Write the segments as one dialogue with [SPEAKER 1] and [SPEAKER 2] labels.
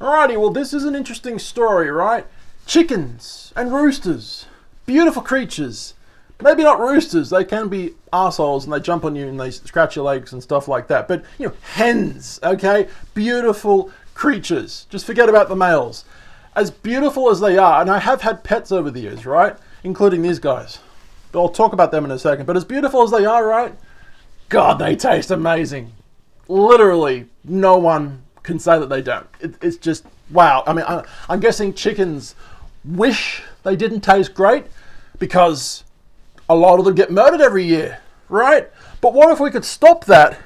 [SPEAKER 1] Alrighty, well this is an interesting story, right? Chickens and roosters, beautiful creatures. Maybe not roosters, they can be assholes and they jump on you and they scratch your legs and stuff like that. But, hens, okay? Beautiful creatures. Just forget about the males. As beautiful as they are, and I have had pets over the years, right? Including these guys. But I'll talk about them in a second. But as beautiful as they are, right? God, they taste amazing. Literally, no one can say that they don't. It's just, wow. I mean, I'm guessing chickens wish they didn't taste great because a lot of them get murdered every year, right? But what if we could stop that?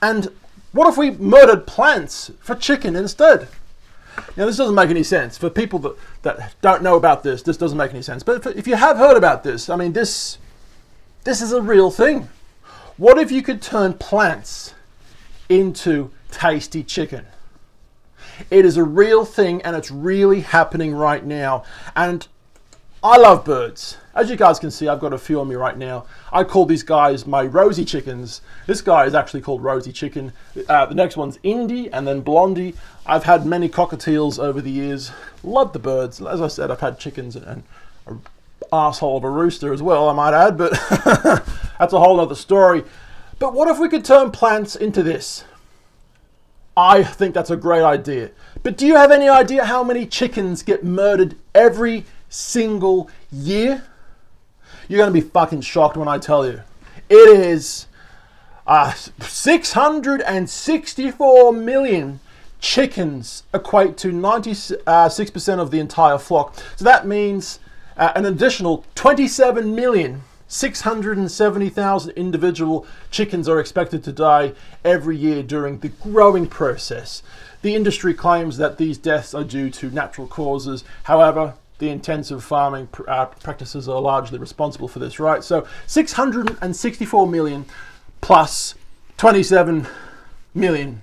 [SPEAKER 1] And what if we murdered plants for chicken instead? Now, this doesn't make any sense. For people that don't know about this doesn't make any sense. But if you have heard about this, I mean, this is a real thing. What if you could turn plants into tasty chicken? It is a real thing and it's really happening right now. And I love birds. As you guys can see, I've got a few on me right now. I call these guys my rosy chickens. This guy is actually called Rosy Chicken. The next one's Indy and then Blondie. I've had many cockatiels over the years. Love the birds. As I said, I've had chickens and an asshole of a rooster as well, I might add, but that's a whole other story. But what if we could turn plants into this? I think that's a great idea. But do you have any idea how many chickens get murdered every single year? You're going to be fucking shocked when I tell you. It is 664 million chickens equate to 96% of the entire flock. So that means an additional 27,670,000 individual chickens are expected to die every year during the growing process. The industry claims that these deaths are due to natural causes. However, the intensive farming practices are largely responsible for this, right? So 664 million plus 27 million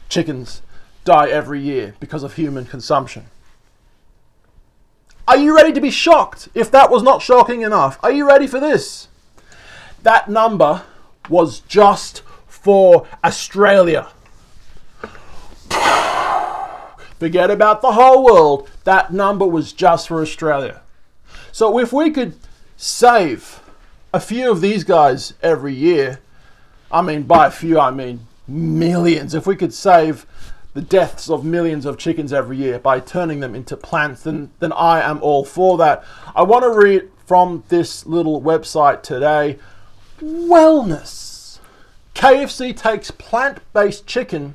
[SPEAKER 1] chickens die every year because of human consumption. Are you ready to be shocked? If that was not shocking enough, are you ready for this? That number was just for Australia. Forget about the whole world. That number was just for Australia. So if we could save a few of these guys every year, I mean by a few I mean millions. If we could save the deaths of millions of chickens every year by turning them into plants, then I am all for that. I want to read from this little website today. Wellness. KFC takes plant-based chicken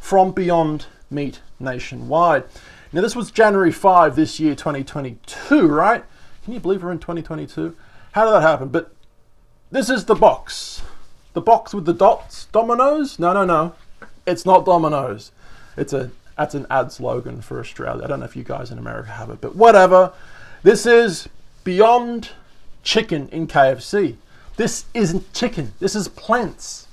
[SPEAKER 1] from Beyond Meat nationwide. Now this was January 5 this year, 2022, right? Can you believe we're in 2022? How did that happen? But this is the box. The box with the dots. Domino's? No. It's not Domino's. That's an ad slogan for Australia. I don't know if you guys in America have it, but whatever. This is Beyond Chicken in KFC. This isn't chicken. This is plants.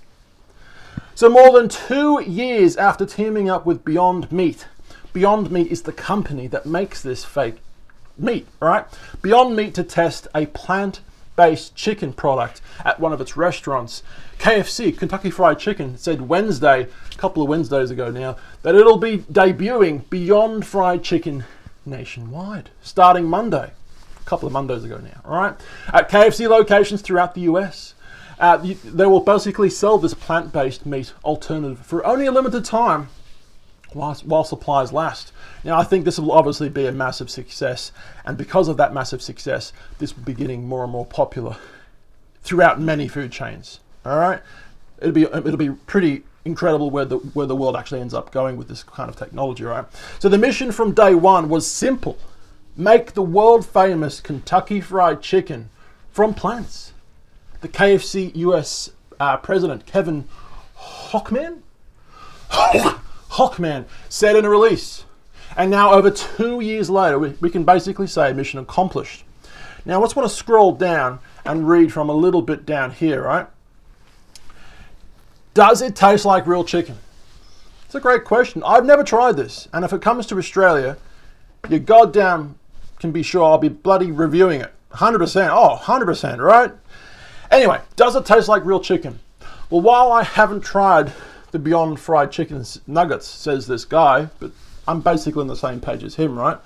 [SPEAKER 1] So more than 2 years after teaming up with Beyond Meat is the company that makes this fake meat, right? Beyond Meat to test a plant-based chicken product at one of its restaurants. KFC, Kentucky Fried Chicken, said Wednesday, a couple of Wednesdays ago now, that it'll be debuting Beyond Fried Chicken nationwide, starting Monday. A couple of Mondays ago now, all right? At KFC locations throughout the US. They will basically sell this plant-based meat alternative for only a limited time while supplies last. Now, I think this will obviously be a massive success, and because of that massive success, this will be getting more and more popular throughout many food chains. All right, it'll be pretty incredible where the world actually ends up going with this kind of technology, right? So the mission from day one was simple: make the world famous Kentucky Fried Chicken from plants. The KFC US president Kevin Hochman said in a release. And now over 2 years later, we can basically say mission accomplished. Now let's want to scroll down and read from a little bit down here, right? Does it taste like real chicken? It's a great question. I've never tried this. And if it comes to Australia, you goddamn can be sure I'll be bloody reviewing it. 100%. Oh, 100%, right? Anyway, does it taste like real chicken? Well, while I haven't tried the Beyond Fried Chicken nuggets, says this guy, but I'm basically on the same page as him, right?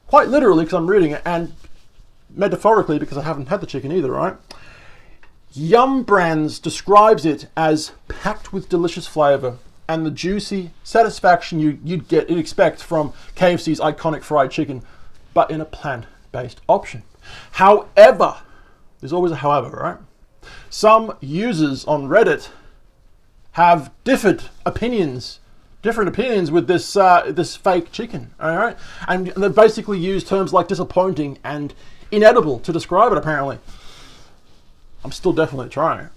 [SPEAKER 1] Quite literally because I'm reading it, and metaphorically because I haven't had the chicken either, right? Yum Brands describes it as packed with delicious flavor and the juicy satisfaction you'd expect from KFC's iconic fried chicken, but in a plant-based option. However, there's always a however, right? Some users on Reddit have different opinions with this this fake chicken, all right? And they basically use terms like disappointing and inedible to describe it, apparently. I'm still definitely trying.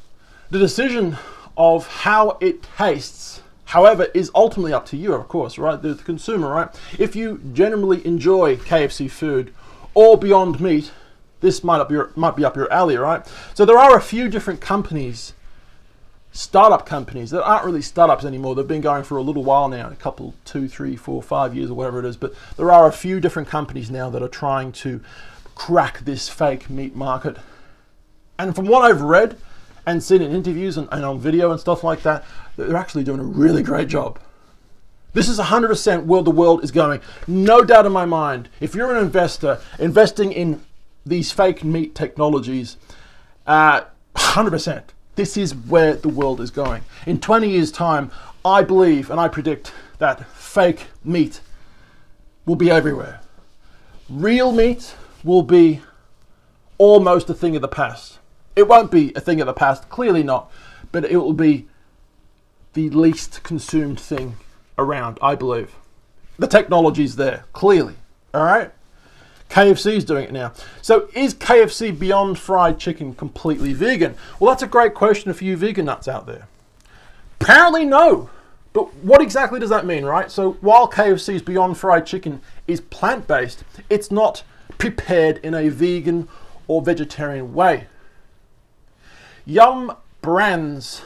[SPEAKER 1] The decision of how it tastes, however, is ultimately up to you, of course, right? The consumer, right? If you generally enjoy KFC food or Beyond Meat, this might be up your alley, right? So there are a few different companies, startup companies that aren't really startups anymore. They've been going for a little while now, a couple, 2, 3, 4, 5 years or whatever it is. But there are a few different companies now that are trying to crack this fake meat market. And from what I've read and seen in interviews and on video and stuff like that, they're actually doing a really great job. This is 100% where the world is going. No doubt in my mind, if you're an investor investing in these fake meat technologies, 100%, this is where the world is going. In 20 years' time, I believe and I predict that fake meat will be everywhere. Real meat will be almost a thing of the past. It won't be a thing of the past, clearly not, but it will be the least consumed thing around, I believe. The technology's there, clearly, all right? KFC's doing it now. So is KFC Beyond Fried Chicken completely vegan? Well, that's a great question for you vegan nuts out there. Apparently no. But what exactly does that mean, right? So while KFC's Beyond Fried Chicken is plant-based, it's not prepared in a vegan or vegetarian way. Yum Brands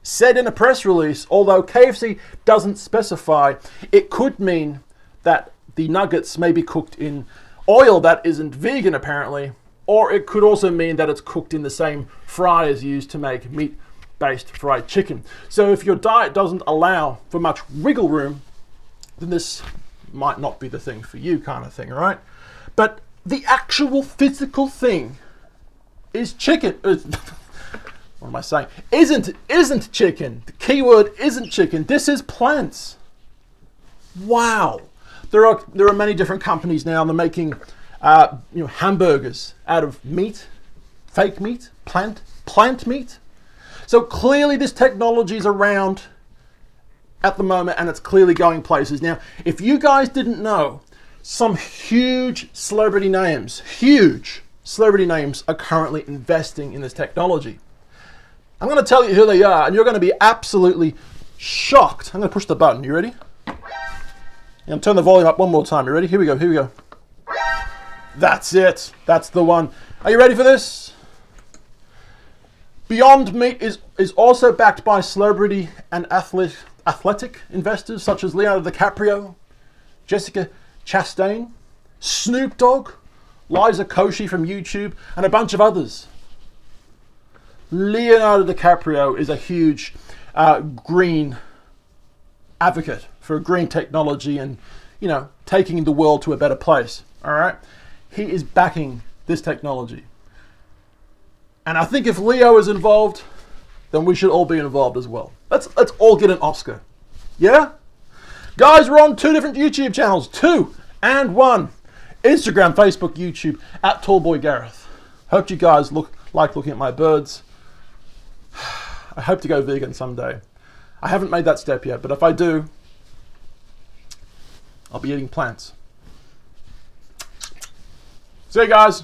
[SPEAKER 1] said in a press release, although KFC doesn't specify, it could mean that the nuggets may be cooked in oil that isn't vegan apparently, or it could also mean that it's cooked in the same fryers used to make meat-based fried chicken. So if your diet doesn't allow for much wiggle room, then this might not be the thing for you, kind of thing, right? But the actual physical thing is chicken. What am I saying? Isn't chicken. The key word isn't chicken. This is plants. Wow. There are many different companies now that are making hamburgers out of meat, fake meat, plant meat. So clearly this technology is around at the moment and it's clearly going places. Now, if you guys didn't know, some huge celebrity names are currently investing in this technology. I'm going to tell you who they are and you're going to be absolutely shocked. I'm going to push the button. You ready? And turn the volume up one more time. You ready? Here we go. That's it. That's the one. Are you ready for this? Beyond Meat is also backed by celebrity and athletic investors such as Leonardo DiCaprio, Jessica Chastain, Snoop Dogg, Liza Koshy from YouTube, and a bunch of others. Leonardo DiCaprio is a huge green advocate for green technology and, taking the world to a better place. All right. He is backing this technology. And I think if Leo is involved, then we should all be involved as well. Let's all get an Oscar. Yeah? Guys, we're on 2 different YouTube channels. 2 and 1. Instagram, Facebook, YouTube, at TallBoyGareth. Hope you guys like looking at my birds. I hope to go vegan someday. I haven't made that step yet, but if I do, I'll be eating plants. See you guys.